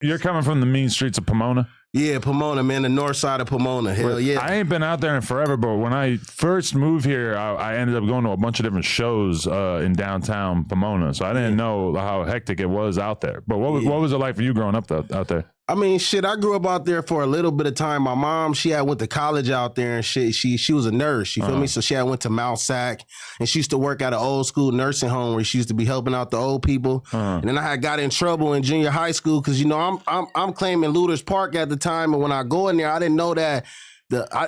You're coming from the mean streets of Pomona? Yeah, Pomona, man, the north side of Pomona. Hell yeah. I ain't been out there in forever, but when I first moved here, I ended up going to a bunch of different shows in downtown Pomona. So I didn't know how hectic it was out there. But what was it like for you growing up out there? I mean, shit, I grew up out there for a little bit of time. My mom, she had went to college out there and shit. She was a nurse, you feel me? So she had went to Mount Sac and she used to work at an old school nursing home where she used to be helping out the old people. And then I had got in trouble in junior high school because, you know, I'm claiming Looters Park at the time. And when I go in there, I didn't know that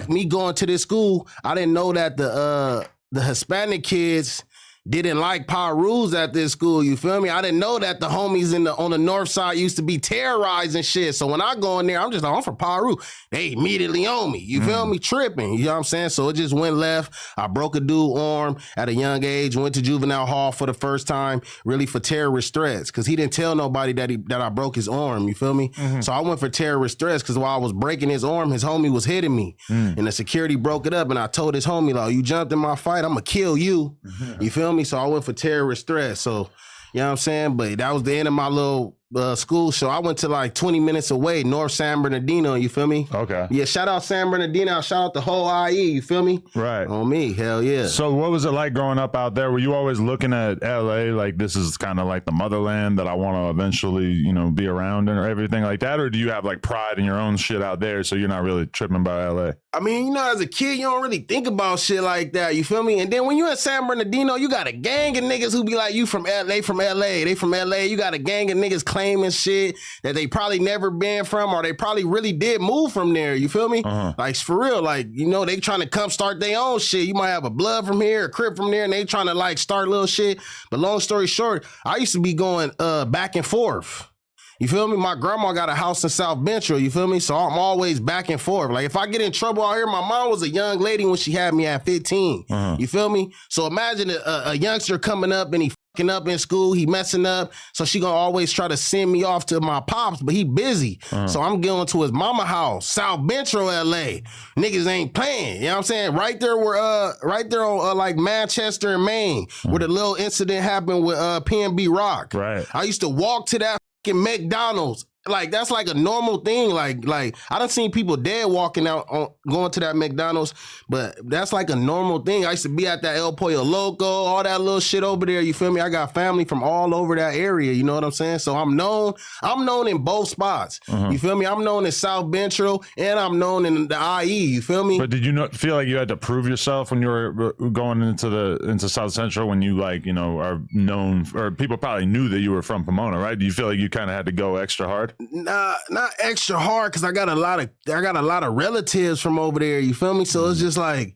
me going to this school, I didn't know that the Hispanic kids didn't like Pirus at this school, you feel me? I didn't know that the homies on the north side used to be terrorizing shit. So when I go in there, I'm just like, I'm from Piru. They immediately on me, you feel me? Tripping, you know what I'm saying? So it just went left. I broke a dude's arm at a young age, went to juvenile hall for the first time, really for terrorist threats, because he didn't tell nobody that I broke his arm, you feel me? So I went for terrorist threats because while I was breaking his arm, his homie was hitting me. And the security broke it up and I told his homie, like, you jumped in my fight, I'm gonna kill you. You feel me? So I went for terrorist threats. So, you know what I'm saying? But that was the end of my little school show. I went to like 20 minutes away, North San Bernardino, you feel me? Okay. Yeah, shout out San Bernardino, shout out the whole IE, you feel me? Right. On me, hell yeah. So what was it like growing up out there? Were you always looking at LA like this is kind of like the motherland that I want to eventually, you know, be around and everything like that? Or do you have like pride in your own shit out there so you're not really tripping by LA? I mean, you know, as a kid, you don't really think about shit like that, you feel me? And then when you in San Bernardino, you got a gang of niggas who be like, you from LA, they from LA. You got a gang of niggas claiming shit that they probably never been from, or they probably really did move from there, you feel me? Like, for real, like, you know, they trying to come start their own shit. You might have a blood from here, a crib from there, and they trying to like start little shit. But long story short, I used to be going back and forth. You feel me? My grandma got a house in South Central, you feel me? So I'm always back and forth. Like, if I get in trouble out here, my mom was a young lady when she had me at 15. You feel me? So imagine a youngster coming up and he fucking up in school, he messing up. So she gonna always try to send me off to my pops, but he busy. So I'm going to his mama house, South Central LA. Niggas ain't playing, you know what I'm saying? Right there on like Manchester and Maine, where the little incident happened with PNB Rock. Right. I used to walk to that McDonald's. Like, that's like a normal thing. Like I done seen people dead walking out going to that McDonald's, but that's like a normal thing. I used to be at that El Pollo Loco, all that little shit over there. You feel me? I got family from all over that area. You know what I'm saying? So I'm known in both spots. You feel me? I'm known in South Central and I'm known in the IE. You feel me? But did you not feel like you had to prove yourself when you were going into South Central, when you, like, you know, are known, or people probably knew that you were from Pomona, right? Do you feel like you kind of had to go extra hard? Nah, not extra hard, because I got a lot of relatives from over there, you feel me? So it's just like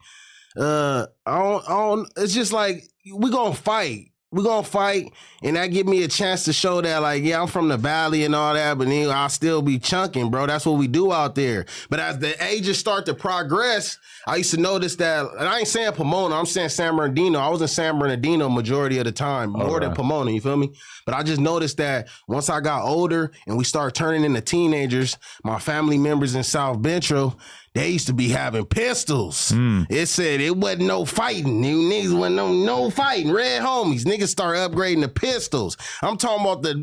it's just like we gonna fight. We're gonna fight, and that give me a chance to show that, like, yeah, I'm from the valley and all that, but then I'll still be chunking, bro. That's what we do out there. But as the ages start to progress, I used to notice that, and I ain't saying Pomona, I'm saying San Bernardino. I was in San Bernardino majority of the time, more than Pomona, you feel me? But I just noticed that once I got older and we started turning into teenagers, my family members in South Central, they used to be having pistols. It said it wasn't no fighting. You niggas wasn't no fighting. Red homies. Niggas start upgrading the pistols. I'm talking about the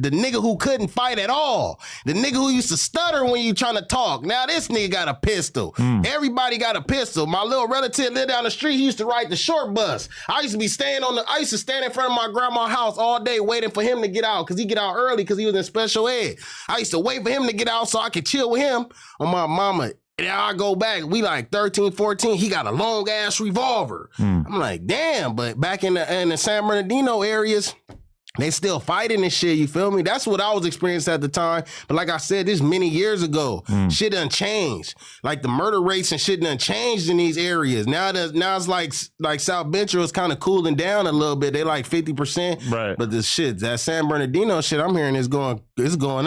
nigga who couldn't fight at all. The nigga who used to stutter when you trying to talk. Now this nigga got a pistol. Everybody got a pistol. My little relative lived down the street. He used to ride the short bus. I used to stand in front of my grandma's house all day waiting for him to get out, because he get out early because he was in special ed. I used to wait for him to get out so I could chill with him on my mama. And I go back, we like 13, 14, he got a long ass revolver. I'm like, damn, but back in the San Bernardino areas, they still fighting and shit, you feel me? That's what I was experiencing at the time. But like I said, this many years ago, shit done changed. Like, the murder rates and shit done changed in these areas. Now it's like South Central is kind of cooling down a little bit. They like 50%. Right. But the shit, that San Bernardino shit I'm hearing is going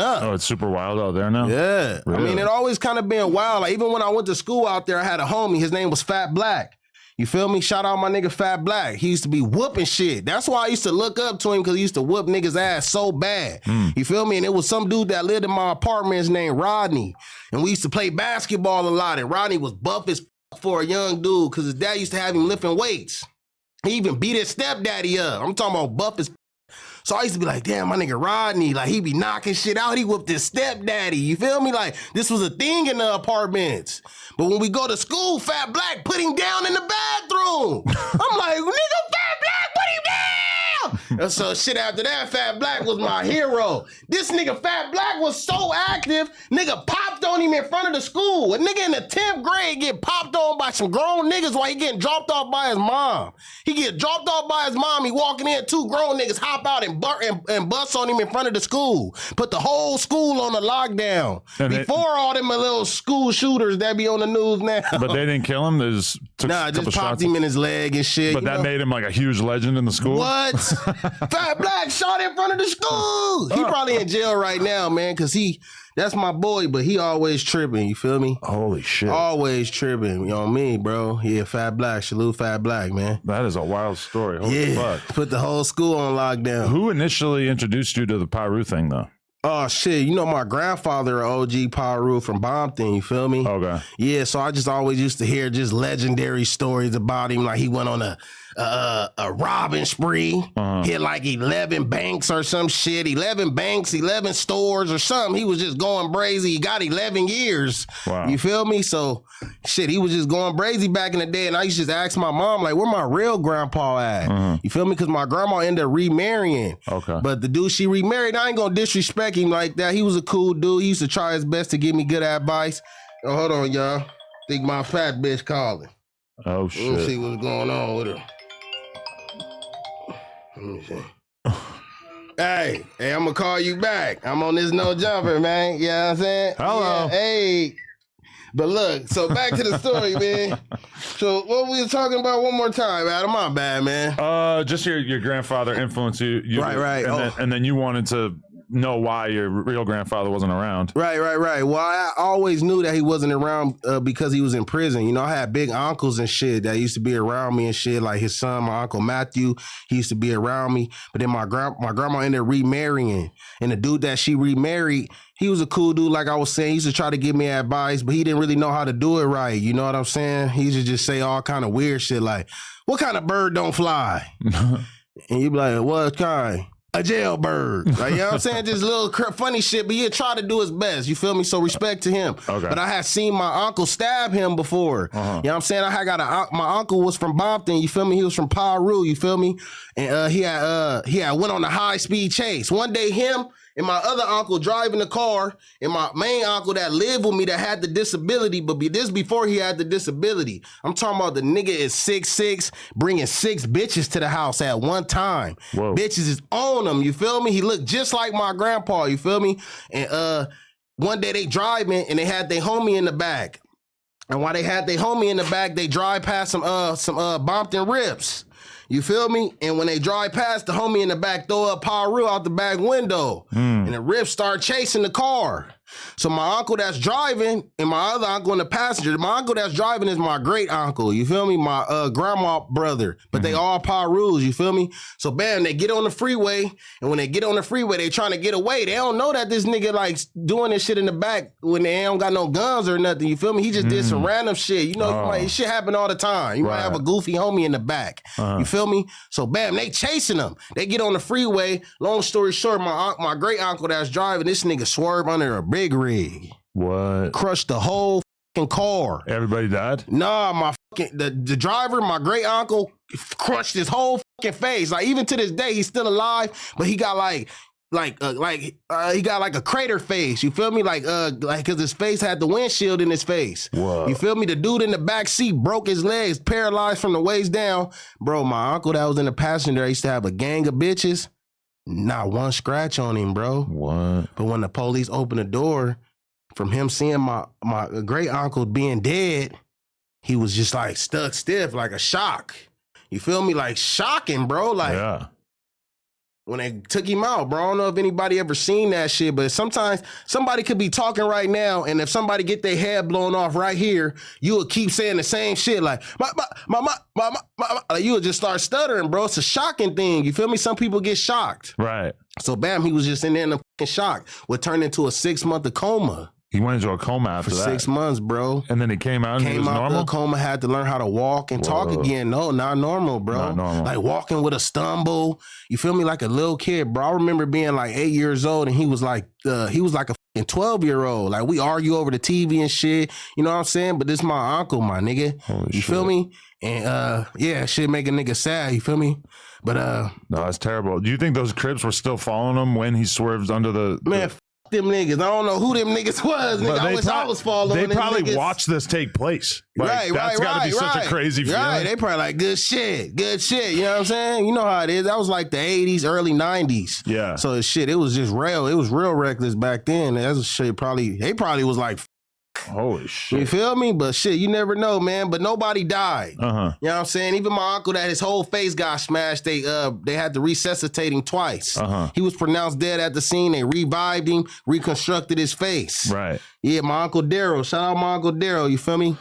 up. Oh, it's super wild out there now? Yeah. Really? I mean, it always kind of been wild. Like, even when I went to school out there, I had a homie. His name was Fat Black. You feel me? Shout out my nigga Fat Black. He used to be whooping shit. That's why I used to look up to him, because he used to whoop niggas' ass so bad. You feel me? And it was some dude that lived in my apartment. His name Rodney. And we used to play basketball a lot. And Rodney was buff as for a young dude, because his dad used to have him lifting weights. He even beat his stepdaddy up. I'm talking about buff as. So I used to be like, damn, my nigga Rodney, like he be knocking shit out. He whooped his stepdaddy. You feel me? Like this was a thing in the apartments. But when we go to school, Fat Black put him down in the bathroom. I'm like, nigga, Fat Black, put him down. And so shit after that, Fat Black was my hero. This nigga Fat Black was so active, nigga popped on him in front of the school. A nigga in the 10th grade get popped on by some grown niggas while he getting dropped off by his mom. He get dropped off by his mom, he walking in, 2 grown niggas hop out and bust on him in front of the school. Put the whole school on the lockdown. And before all them little school shooters that be on the news now. But they didn't kill him? They just took a couple just popped shots him in his leg and shit. But that made him like a huge legend in the school? What? Fat Black shot in front of the school. He probably in jail right now, man, because that's my boy, but he always tripping, you feel me? Holy shit. Always tripping, you know me, bro. Yeah, Fat Black, salute Fat Black, man. That is a wild story. Holy fuck. Put the whole school on lockdown. Who initially introduced you to the Piru thing, though? Oh, shit. You know, my grandfather, OG Piru from Bompton, you feel me? Okay. Yeah, so I just always used to hear just legendary stories about him. Like he went on a robbing spree, hit like 11 banks or some shit, 11 banks, 11 stores or something. He was just going brazy. He got 11 years. Wow. You feel me? So, shit, he was just going brazy back in the day. And I used to just ask my mom, like, where my real grandpa at? You feel me? Because my grandma ended up remarrying. Okay. But the dude she remarried, I ain't gonna disrespect him like that. He was a cool dude. He used to try his best to give me good advice. Oh, hold on, y'all. Think my fat bitch calling. Oh, shit. Let's see what's going on with her. Let me see. hey, I'm gonna call you back. I'm on this no jumper, man. You know what I'm saying? Hello. Yeah, hey. But look, so back to the story, man. So what we were talking about one more time, Adam? My bad, man. Just your grandfather influenced you. Right. And then you wanted to know why your real grandfather wasn't around. Right. Well, I always knew that he wasn't around because he was in prison. You know, I had big uncles and shit that used to be around me and shit. Like his son, my uncle Matthew, he used to be around me. But then my grandma ended up remarrying, and the dude that she remarried, he was a cool dude. Like I was saying, he used to try to give me advice, but he didn't really know how to do it right. You know what I'm saying? He used to just say all kind of weird shit like, "What kind of bird don't fly?" And you be like, "What kind?" A jailbird. Like, you know what I'm saying? Just little funny shit, but he'd try to do his best. You feel me? So respect to him. Okay. But I had seen my uncle stab him before. You know what I'm saying? I had got my uncle was from Bompton, you feel me? He was from Piru, you feel me? And he had went on a high-speed chase. One day him and my other uncle driving the car, and my main uncle that lived with me that had the disability, but this before he had the disability. I'm talking about the nigga is 6'6", bringing 6 bitches to the house at one time. Whoa. Bitches is on him, you feel me? He looked just like my grandpa, you feel me? And one day they driving, and they had their homie in the back. And while they had their homie in the back, they drive past some Bompton Rips. You feel me? And when they drive past, the homie in the back throw up Piru out the back window. And the Rips start chasing the car. So my uncle that's driving and my other uncle in the passenger, my uncle that's driving is my great uncle, you feel me? My grandma brother, but they all Pirus, you feel me? So bam, they get on the freeway, and when they get on the freeway, they trying to get away. They don't know that this nigga like doing this shit in the back when they don't got no guns or nothing, you feel me? He just did some random shit. You know, shit happen all the time. You might have a goofy homie in the back, you feel me? So bam, they chasing them. They get on the freeway. Long story short, my great uncle that's driving, this nigga swerve under a big rig. What? Crushed the whole fucking car. Everybody died? Nah, my fucking the driver, my great uncle, crushed his whole fucking face. Like even to this day, he's still alive, but he got he got like a crater face. You feel me? Like because his face had the windshield in his face. Whoa. You feel me? The dude in the back seat broke his legs, paralyzed from the waist down. Bro, my uncle that was in the passenger, used to have a gang of bitches. Not one scratch on him, bro. What? But when the police opened the door, from him seeing my great uncle being dead, he was just like stuck stiff, like a shock. You feel me? Like shocking, bro. Like yeah. When they took him out, bro. I don't know if anybody ever seen that shit, but sometimes somebody could be talking right now, and if somebody get their head blown off right here, you would keep saying the same shit, like like you would just start stuttering, bro. It's a shocking thing. You feel me? Some people get shocked. Right. So bam, he was just in there in a fucking shock. Would turn into a 6-month coma. He went into a coma after for that. 6 months, bro. And then he came out and he was normal? The coma, had to learn how to walk and talk again. No, not normal, bro. Not normal. Like walking with a stumble. You feel me? Like a little kid, bro. I remember being like 8 years old and he was like a fucking 12-year-old. Like we argue over the TV and shit. You know what I'm saying? But this my uncle, my nigga. Holy you shit. feel me? And yeah, shit make a nigga sad. You feel me? But no, that's terrible. Do you think those Crips were still following him when he swerves under the man? Them niggas. I don't know who them niggas was. Nigga. I wish I was following them. They probably niggas. watched this take place. Like, that's got to be such a crazy feeling. Right, they probably like, good shit. You know what I'm saying? You know how it is. That was like the 80s, early 90s. Yeah. So shit, it was just real. It was real reckless back then. That's shit they probably was like, holy shit. you feel me? But shit, you never know, man. But nobody died. Uh-huh. You know what I'm saying? Even my uncle that his whole face got smashed, they had to resuscitate him twice. Uh-huh. He was pronounced dead at the scene. They revived him, reconstructed his face. Right. Yeah, my Uncle Daryl. Shout out my Uncle Daryl, you feel me?